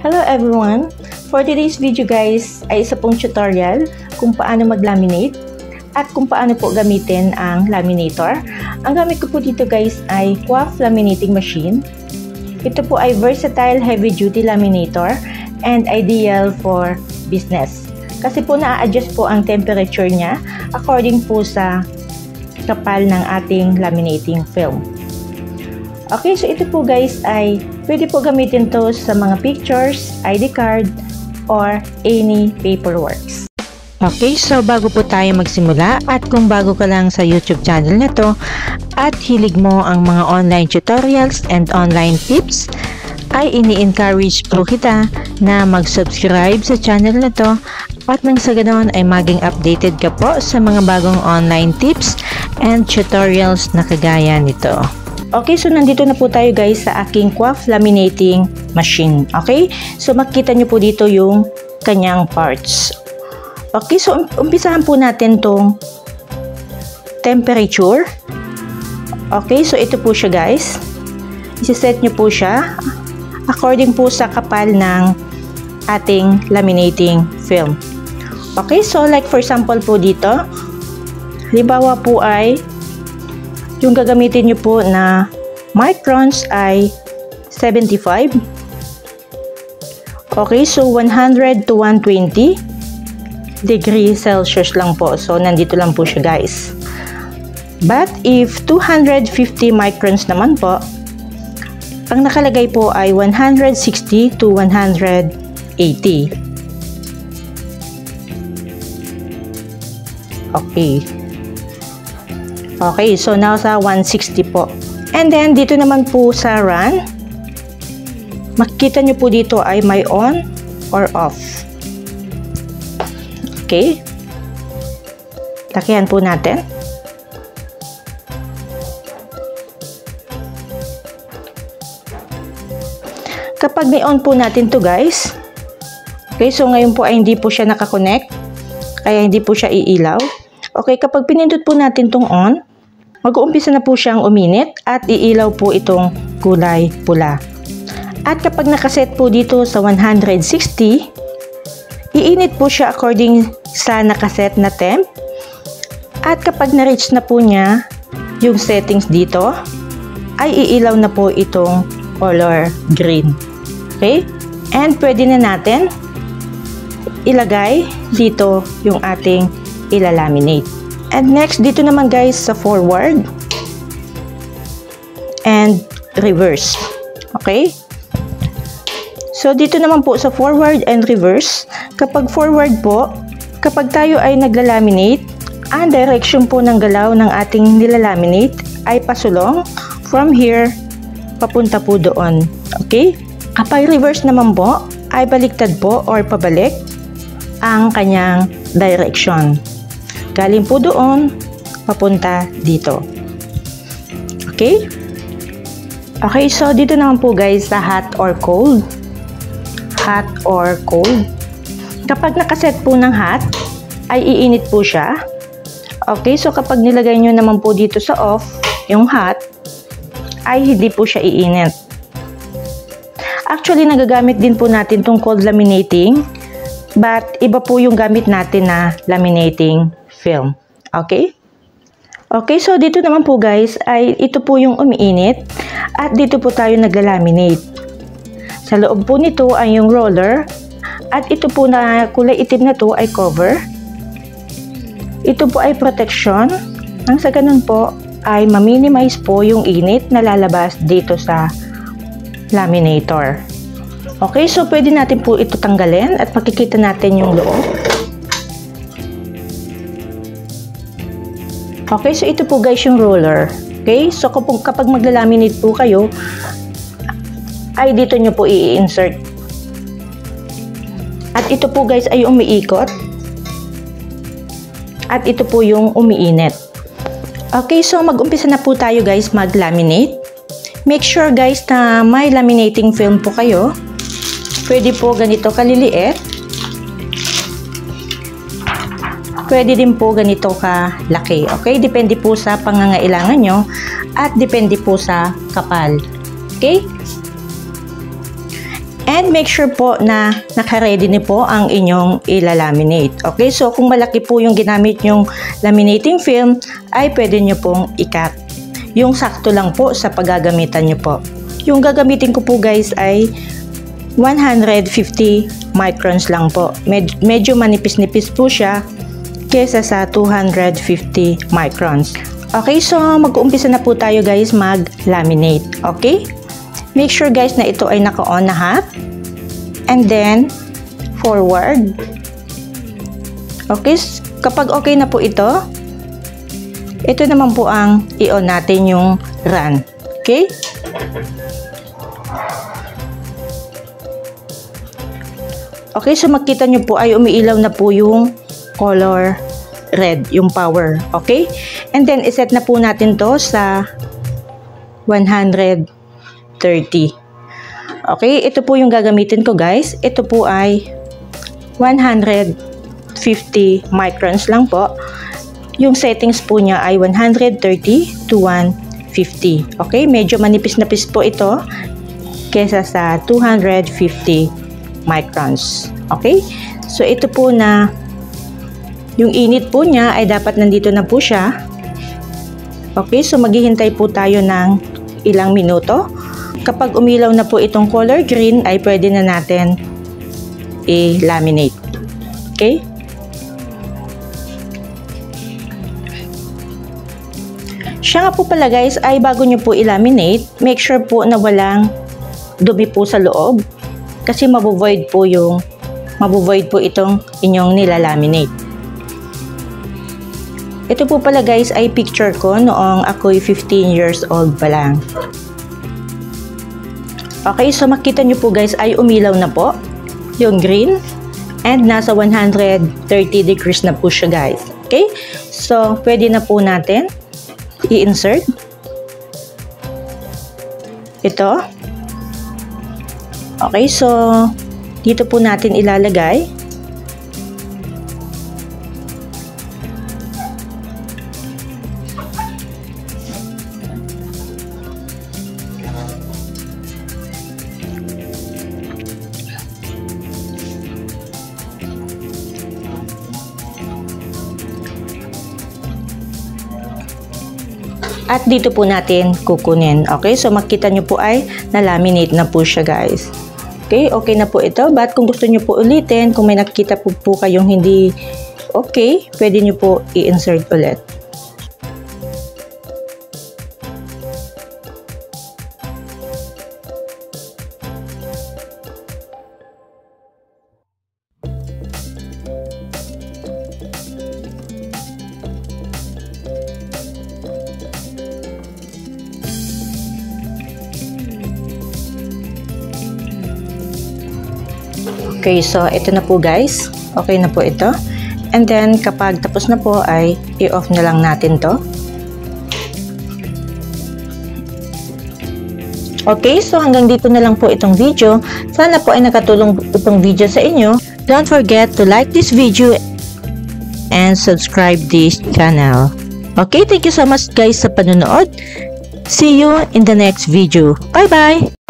Hello everyone! For today's video guys ay isa pong tutorial kung paano mag-laminate at kung paano po gamitin ang laminator. Ang gamit ko po dito guys ay QUAF laminating machine. Ito po ay versatile heavy duty laminator and ideal for business. Kasi po na-adjust po ang temperature niya according po sa kapal ng ating laminating film. Okay, so ito po guys ay pwede po gamitin to sa mga pictures, ID card, or any paperworks. Okay, so bago po tayo magsimula at kung bago ka lang sa YouTube channel na to at hilig mo ang mga online tutorials and online tips, ay ini-encourage po kita na mag-subscribe sa channel na to at nang sa ganoon ay maging updated ka po sa mga bagong online tips and tutorials na kagaya nito. Okay, so nandito na po tayo guys sa aking QUAF laminating machine. Okay, so makikita nyo po dito yung kanyang parts. Okay, so umpisahan po natin tong temperature. Okay, so ito po siya guys. Isi-set nyo po siya according po sa kapal ng ating laminating film. Okay, so like for example po dito, halimbawa po ay yung gagamitin nyo po na microns ay 75. Okay, so 100 to 120 degrees Celsius lang po. So, nandito lang po siya guys. But, if 250 microns naman po, ang nakalagay po ay 160 to 180. Okay. Okay, so nasa 160 po. And then, dito naman po sa run, makikita nyo po dito ay may on or off. Okay. Lakihan po natin. Kapag ni-on po natin to guys, okay, so ngayon po ay hindi po siya nakakonect, kaya hindi po siya iilaw. Okay, kapag pinindot po natin tong on, mag-uumpisa na po siyang uminit at iilaw po itong kulay pula. At kapag nakaset po dito sa 160, iinit po siya according sa nakaset na temp. At kapag na-reach na po niya yung settings dito, ay iilaw na po itong color green. Okay? And pwede na natin ilagay dito yung ating ilalaminate. And next, dito naman guys sa forward and reverse. Okay? So, dito naman po sa forward and reverse, kapag forward po, kapag tayo ay naglalaminate, ang direction po ng galaw ng ating nilalaminate ay pasulong from here, papunta po doon. Okay? Kapag reverse naman po, ay baliktad po or pabalik ang kanyang direction. Galing po doon, papunta dito. Okay? Okay, so dito naman po guys sa hot or cold. Hot or cold. Kapag nakaset po ng hot, ay iinit po siya. Okay, so kapag nilagay nyo naman po dito sa off, yung hot, ay hindi po siya iinit. Actually, nagagamit din po natin tong cold laminating, but iba po yung gamit natin na laminating film. Okay? Okay, so dito naman po guys, ay ito po yung umiinit at dito po tayo nagla-laminate. Sa loob po nito ay yung roller at ito po na kulay itim na to ay cover. Ito po ay protection. Ang sa ganun po ay ma-minimize po yung init na lalabas dito sa laminator. Okay, so pwede natin po ito tanggalin at makikita natin yung loob. Okay, so ito po guys yung roller. Okay, so kapag magla-laminate po kayo, ay dito nyo po i-insert. At ito po guys ay umiikot. At ito po yung umiinit. Okay, so mag-umpisa na po tayo guys mag-laminate. Make sure guys na may laminating film po kayo. Pwede po ganito kaliliit. Pwede din po ganito kalaki. Okay? Depende po sa pangangailangan nyo at depende po sa kapal. Okay? And make sure po na naka-ready na po ang inyong ilalaminate. Okay, so kung malaki po yung ginamit yung laminating film, ay pwede nyo pong i-cut. Yung sakto lang po sa paggagamitan nyo po. Yung gagamitin ko po guys ay 150 microns lang po. Medyo manipis-nipis po siya kesa sa 250 microns. Okay, so mag-uumpisa na po tayo guys mag-laminate. Okay? Make sure guys na ito ay naka-on na half. And then, forward. Okay, kapag okay na po ito naman po ang i-on natin yung run. Okay? Okay, so makita nyo po ay umiilaw na po yung color red, yung power. Okay? And then, iset na po natin to sa 130. Okay, ito po yung gagamitin ko guys. Ito po ay 150 microns lang po. Yung settings po niya ay 130 to 150. Okay, medyo manipis-napis po ito kesa sa 250 microns. Okay, so ito po na yung init po niya ay dapat nandito na po siya. Okay, so maghihintay po tayo ng ilang minuto. Kapag umilaw na po itong color green, ay pwede na natin i-laminate. Okay? Siya nga po pala guys, ay bago nyo po i-laminate, make sure po na walang dumi po sa loob. Kasi mabuvoid po itong inyong nilalaminate. Ito po pala guys ay picture ko noong ako'y 15 years old pa lang. Okay, so makita nyo po guys ay umilaw na po yung green and nasa 130 degrees na po siya guys. Okay, so pwede na po natin i-insert ito. Okay, so dito po natin ilalagay. At dito po natin kukunin. Okay, so makita nyo po ay na-laminate na po siya guys. Okay, okay na po ito. But kung gusto nyo po ulitin, kung may nakikita po kayong hindi okay, pwede nyo po i-insert ulit. Okay, so ito na po guys. Okay na po ito. And then, kapag tapos na po ay i-off na lang natin to. Okay, so hanggang dito na lang po itong video. Sana po ay nakatulong itong video sa inyo. Don't forget to like this video and subscribe this channel. Okay, thank you so much guys sa panonood. See you in the next video. Bye-bye!